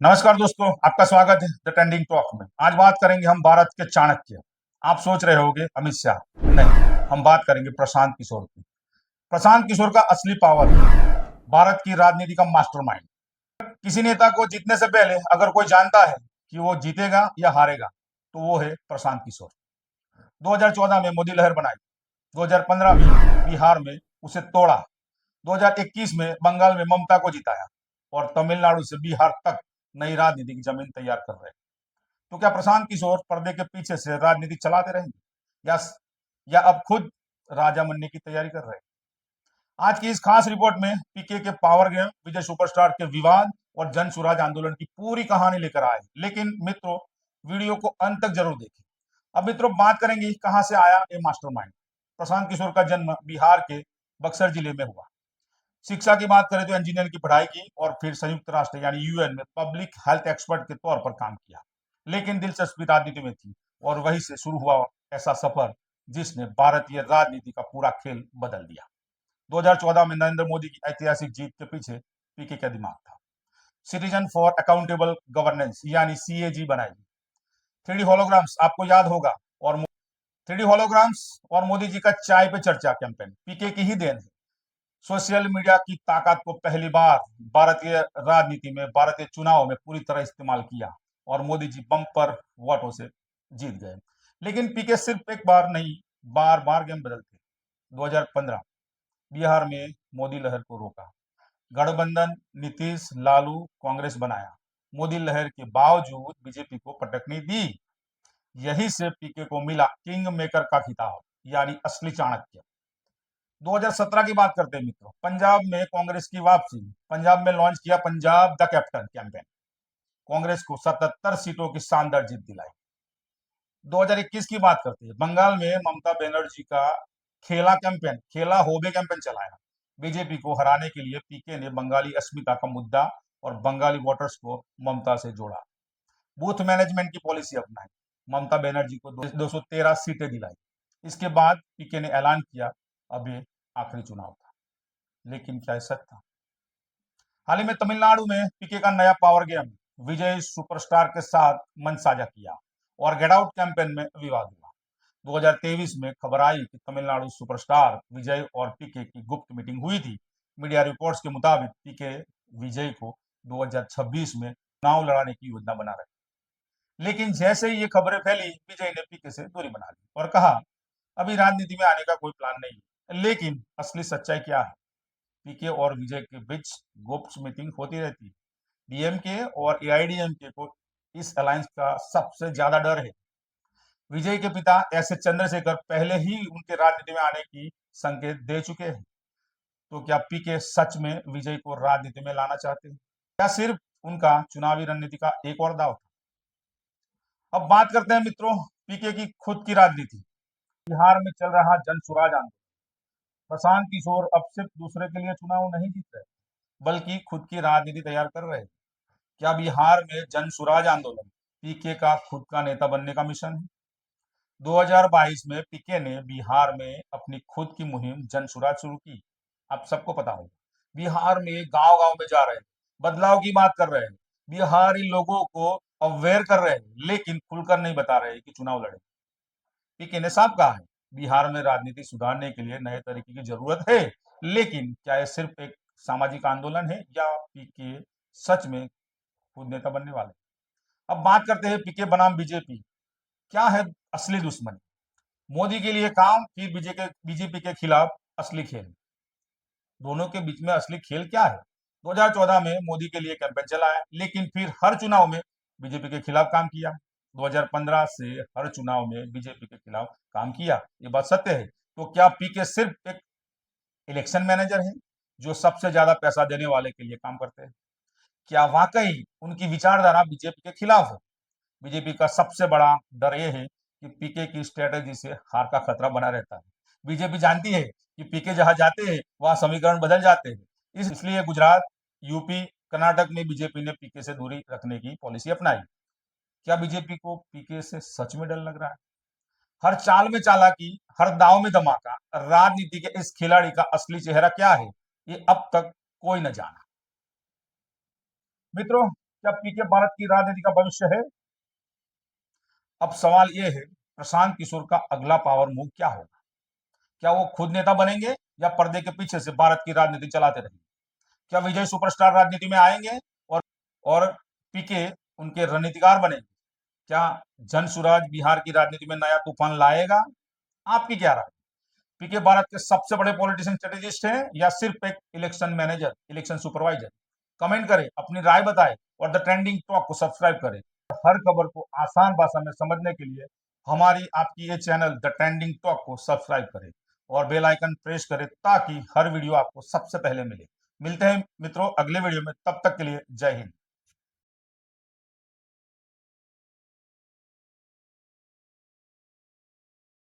नमस्कार दोस्तों, आपका स्वागत है द ट्रेंडिंग टॉक में। आज बात करेंगे हम भारत के चाणक्य। आप सोच रहे होंगे अमित शाह, नहीं, हम बात करेंगे प्रशांत किशोर की। प्रशांत किशोर का असली पावर है भारत की राजनीति का मास्टरमाइंड। किसी नेता को जीतने से पहले अगर कोई जानता है कि वो जीतेगा या हारेगा, तो वो है प्रशांत किशोर। 2014 में मोदी लहर बनाई, 2015 में बिहार में उसे तोड़ा, 2021 में बंगाल में ममता को जिताया और तमिलनाडु से बिहार तक नई राजनीति की जमीन तैयार कर रहे हैं। तो क्या प्रशांत किशोर पर्दे के पीछे से राजनीति चलाते रहेंगे या अब खुद राजा बनने की तैयारी कर रहे हैं? आज की इस खास रिपोर्ट में पीके के पावर गेम, विजय सुपरस्टार के विवाद और जन सुराज आंदोलन की पूरी कहानी लेकर आए। लेकिन मित्रों, वीडियो को अंत तक जरूर देखें। अब मित्रों, बात करेंगे कहां से आया ये मास्टरमाइंड। प्रशांत किशोर का जन्म बिहार के बक्सर जिले में हुआ। शिक्षा की बात करें तो इंजीनियर की पढ़ाई की और फिर संयुक्त राष्ट्र यानी यूएन में पब्लिक हेल्थ एक्सपर्ट के तौर पर काम किया। लेकिन दिलचस्पी राजनीति में थी और वहीं से शुरू हुआ ऐसा सफर जिसने भारतीय राजनीति का पूरा खेल बदल दिया। 2014 में नरेंद्र मोदी की ऐतिहासिक जीत के पीछे पीके का दिमाग था। सिटीजन फॉर अकाउंटेबल गवर्नेंस यानी सीएजी बनाई। थ्री डी होलोग्राम्स आपको याद होगा, और थ्री डी होलोग्राम्स और मोदी जी का चाय पे चर्चा कैंपेन पीके की ही देन है। सोशल मीडिया की ताकत को पहली बार भारतीय राजनीति में, भारतीय चुनाव में पूरी तरह इस्तेमाल किया और मोदी जी बम्पर वोटों से जीत गए। लेकिन पीके सिर्फ एक बार नहीं, बार बार गेम बदलते। 2015 बिहार में मोदी लहर को रोका, गठबंधन नीतीश लालू कांग्रेस बनाया। मोदी लहर के बावजूद बीजेपी को पटक नहीं दी। यही से पीके को मिला किंग मेकर का खिताब, यानी असली चाणक्य। 2017 की बात करते हैं मित्रों, पंजाब में कांग्रेस की वापसी। पंजाब में लॉन्च किया Punjab the captain campaign, Congress को 77 सीटों की शानदार जीत दिलाई। 2021 की बात करते हैं, बंगाल में ममता बनर्जी का खेला कैंपेन, खेला होबे कैंपेन चलाया। बीजेपी को हराने के लिए पीके ने बंगाली अस्मिता का मुद्दा और बंगाली वोटर्स को ममता से जोड़ा। बूथ मैनेजमेंट की पॉलिसी अपनाई, ममता बनर्जी को 213 सीटें दिलाई। इसके बाद पीके ने ऐलान किया अब ये आखिरी चुनाव था। लेकिन क्या सच था? हाल ही में तमिलनाडु में पीके का नया पावर गेम विजय सुपरस्टार के साथ मंच साझा किया और गेट आउट कैंपेन में विवाद हुआ। 2023 में खबर आई कि तमिलनाडु सुपरस्टार विजय और पीके की गुप्त मीटिंग हुई थी। मीडिया रिपोर्ट्स के मुताबिक पीके विजय को 2026 में चुनाव लड़ाने की योजना बना रहे। लेकिन जैसे ही ये खबरें फैली, विजय ने पीके से दूरी बना ली और कहा अभी राजनीति में आने का कोई प्लान नहीं है। लेकिन असली सच्चाई क्या है? पीके और विजय के बीच गुप्त मीटिंग होती रहती है। डीएमके और एआईडीएमके को इस अलायंस का सबसे ज्यादा डर है। विजय के पिता एस ए चंद्रशेखर पहले ही उनके राजनीति में आने की संकेत दे चुके हैं। तो क्या पीके सच में विजय को राजनीति में लाना चाहते हैं या सिर्फ उनका चुनावी रणनीति का एक और दाव था? अब बात करते हैं मित्रों पीके की खुद की राजनीति। बिहार में चल रहा जन सुराज आंदोलन। प्रशांत किशोर अब सिर्फ दूसरे के लिए चुनाव नहीं जीत रहे, बल्कि खुद की राजनीति तैयार कर रहे हैं। क्या बिहार में जन सुराज आंदोलन पीके का खुद का नेता बनने का मिशन है? 2022 में पीके ने बिहार में अपनी खुद की मुहिम जन सुराज शुरू की। आप सबको पता होगा, बिहार में गांव गांव में जा रहे हैं, बदलाव की बात कर रहे हैं, बिहारी लोगों को अवेयर कर रहे हैं, लेकिन खुलकर नहीं बता रहे कि चुनाव लड़े। पीके ने साफ कहा है बिहार में राजनीति सुधारने के लिए नए तरीके की जरूरत है। लेकिन क्या यह सिर्फ एक सामाजिक आंदोलन है या पीके सच में खुद नेता बनने वाले? अब बात करते हैं पीके बनाम बीजेपी। क्या है असली दुश्मनी? मोदी के लिए काम, फिर बीजेपी के खिलाफ असली खेल। दोनों के बीच में असली खेल क्या है? 2014 में मोदी के लिए कैंपेन चलाया, लेकिन फिर हर चुनाव में बीजेपी के खिलाफ काम किया। 2015 से हर चुनाव में बीजेपी के खिलाफ काम किया, ये बात सत्य है। तो क्या पीके सिर्फ एक इलेक्शन मैनेजर है जो सबसे ज्यादा पैसा देने वाले के लिए काम करते हैं? क्या वाकई उनकी विचारधारा बीजेपी के खिलाफ है? बीजेपी का सबसे बड़ा डर यह है कि पीके की स्ट्रेटेजी से हार का खतरा बना रहता है। बीजेपी जानती है कि पीके जहां जाते हैं वहां समीकरण बदल जाते हैं। इसलिए गुजरात, यूपी, कर्नाटक में बीजेपी ने पीके से दूरी रखने की पॉलिसी अपनाई। क्या बीजेपी को पीके से सच में डर लग रहा है? हर चाल में चालाकी, हर दाव में धमाका, राजनीति के इस खिलाड़ी का असली चेहरा क्या है, ये अब तक कोई न जाना। मित्रों, क्या पीके भारत की राजनीति का भविष्य है? अब सवाल ये है, प्रशांत किशोर का अगला पावर मूव क्या होगा? क्या वो खुद नेता बनेंगे या पर्दे के पीछे से भारत की राजनीति चलाते रहेंगे? क्या विजय सुपरस्टार राजनीति में आएंगे और और पीके उनके रणनीतिकार बनेंगे? क्या जनसुराज बिहार की राजनीति में नया तूफान लाएगा? आपकी क्या राय? पीके भारत के सबसे बड़े पॉलिटिशियन स्ट्रेटेजिस्ट हैं या सिर्फ एक election manager, election supervisor? Comment करें, अपनी राय बताएं और द ट्रेंडिंग टॉक को सब्सक्राइब करें। हर खबर को आसान भाषा में समझने के लिए हमारी आपकी ये चैनल द ट्रेंडिंग टॉक को सब्सक्राइब करें और बेल आइकन प्रेस करें ताकि हर वीडियो आपको सबसे पहले मिले। मिलते हैं मित्रों अगले वीडियो में, तब तक के लिए जय हिंद।